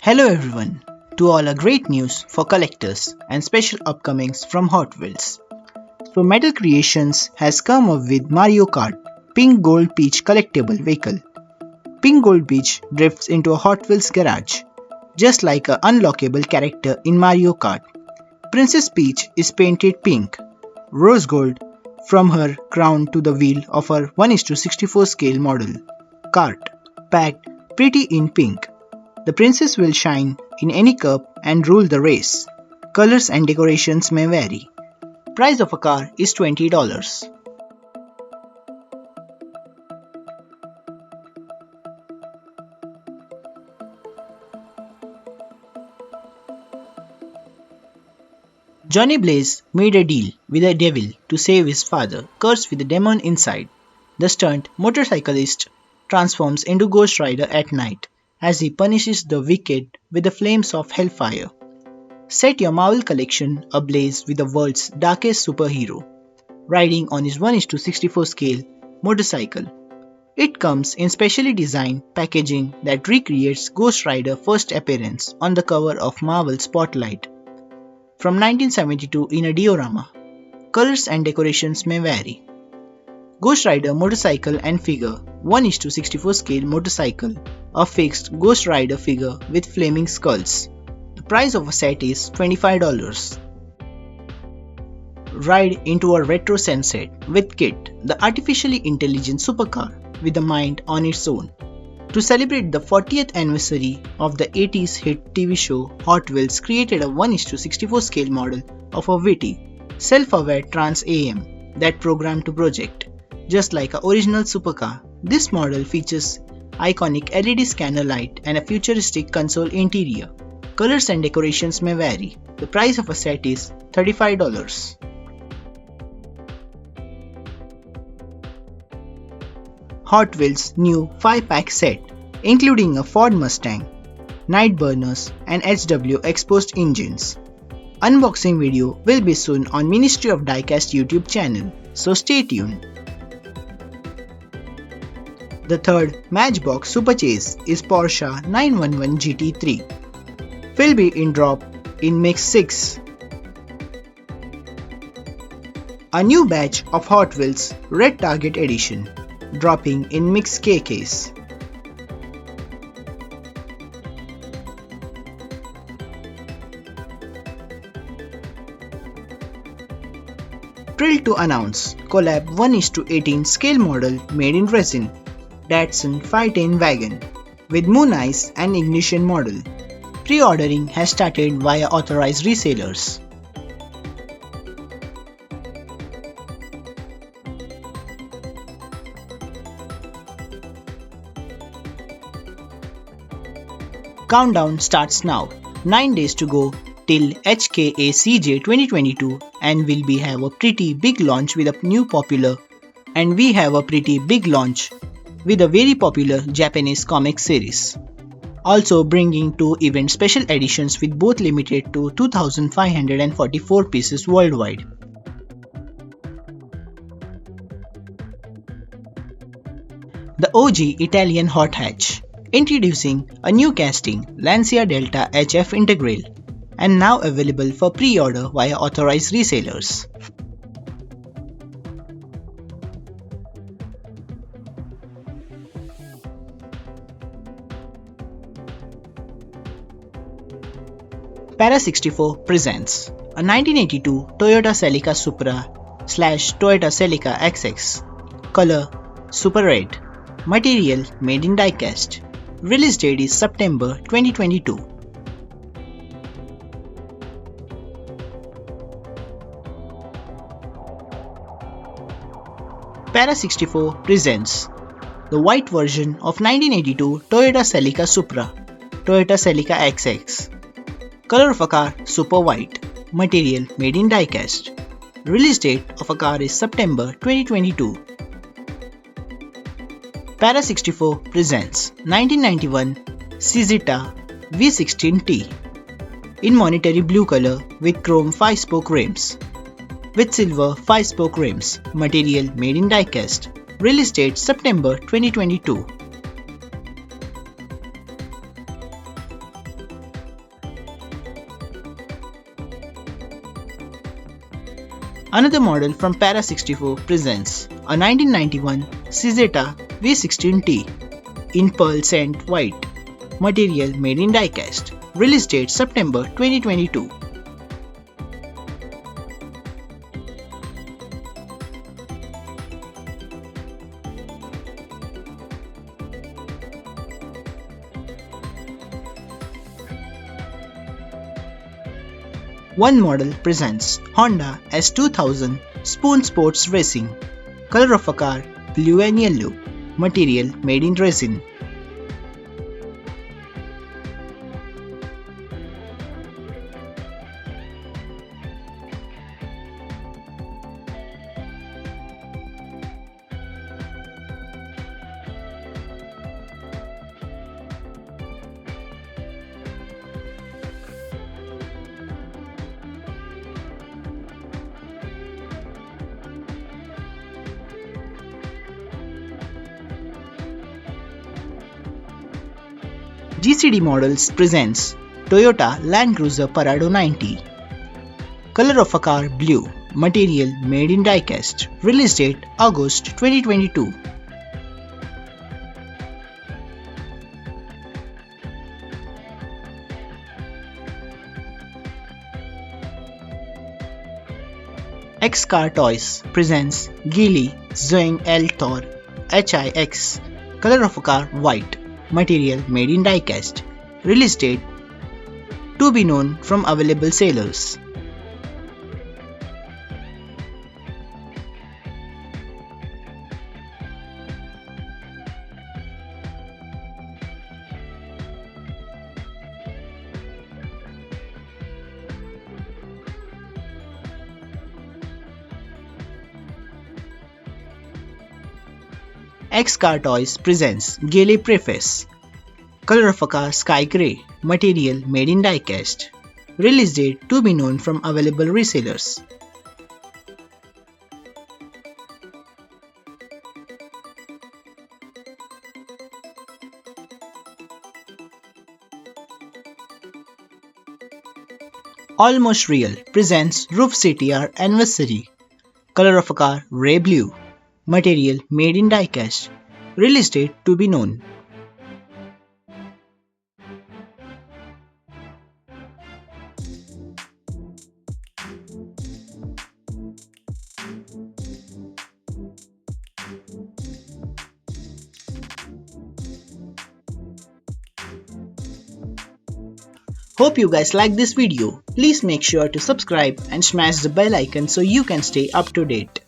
Hello everyone, to all a great news for collectors and special upcomings from Hotwheels. So Metal Creations has come up with Mario Kart Pink Gold Peach collectible vehicle. Pink Gold Peach drifts into a Hot Wheels garage, just like an unlockable character in Mario Kart. Princess Peach is painted pink, rose gold from her crown to the wheel of her 1:64 scale model, Kart, packed pretty in pink. The princess will shine in any cup and rule the race. Colors and decorations may vary. Price of a car is $20. Johnny Blaze made a deal with a devil to save his father, cursed with a demon inside. The stunt motorcyclist transforms into Ghost Rider at night as he punishes the wicked with the flames of hellfire. Set your Marvel collection ablaze with the world's darkest superhero, riding on his 1:64 scale motorcycle. It comes in specially designed packaging that recreates Ghost Rider's first appearance on the cover of Marvel Spotlight from 1972 in a diorama. Colors and decorations may vary. Ghost Rider motorcycle and figure 1:64 scale motorcycle, a fixed Ghost Rider figure with flaming skulls. The price of a set is $25. Ride into a retro sunset with KITT, the artificially intelligent supercar with a mind on its own. To celebrate the 40th anniversary of the 80s hit TV show, Hot Wheels created a 1:64 scale model of a witty, self-aware Trans AM that programmed to project. Just like an original supercar, this model features iconic LED scanner light and a futuristic console interior. Colors and decorations may vary. The price of a set is $35. Hot Wheels new 5-pack set, including a Ford Mustang, Nightburners and HW exposed engines. Unboxing video will be soon on Ministry of Diecast YouTube channel, so stay tuned. The third Matchbox Super Chase is Porsche 911 GT3. Will be in drop in Mix 6. A new batch of Hot Wheels Red Target Edition, dropping in Mix K case. Thrilled to announce collab 1:18 scale model made in resin, Datsun 510 wagon with moon eyes and ignition model. Pre-ordering has started via authorized resellers. Countdown starts now. 9 days to go till HKACJ 2022 and we have a pretty big launch with a with a very popular Japanese comic series. Also bringing 2 event special editions with both limited to 2,544 pieces worldwide. The OG Italian hot hatch, introducing a new casting Lancia Delta HF Integral and now available for pre-order via authorized resellers. Para 64 presents a 1982 Toyota Celica Supra/Toyota Celica XX. Color Super Red. Material made in Diecast. Release date is September 2022. Para 64 presents the white version of 1982 Toyota Celica Supra, Toyota Celica XX. Color of a car Super White. Material made in Diecast. Release date of a car is September 2022. Para 64 presents 1991 Cizita V16T in monetary blue color with chrome 5-spoke rims. With silver 5-spoke rims. Material made in Diecast. Release date September 2022. Another model from Para 64 presents a 1991 Cizeta V16T in pearl scent white, material made in Diecast, release date September 2022. One model presents Honda S2000 Spoon Sports Racing, color of a car blue and yellow, material made in resin. GCD Models presents Toyota Land Cruiser Prado 90, color of a car blue, material made in Diecast, release date August 2022. X-Car Toys presents Geely Zoeng L Thor HIX, color of a car white, material made in Diecast, release date to be known from available sellers. X-Car Toys presents Geely Preface, color of a car sky grey, material made in Diecast, release date to be known from available resellers. Almost Real presents Roof CTR Anniversary, color of a car ray blue, material made in Diecast, release date to be known. Hope you guys like this video. Please make sure to subscribe and smash the bell icon so you can stay up to date.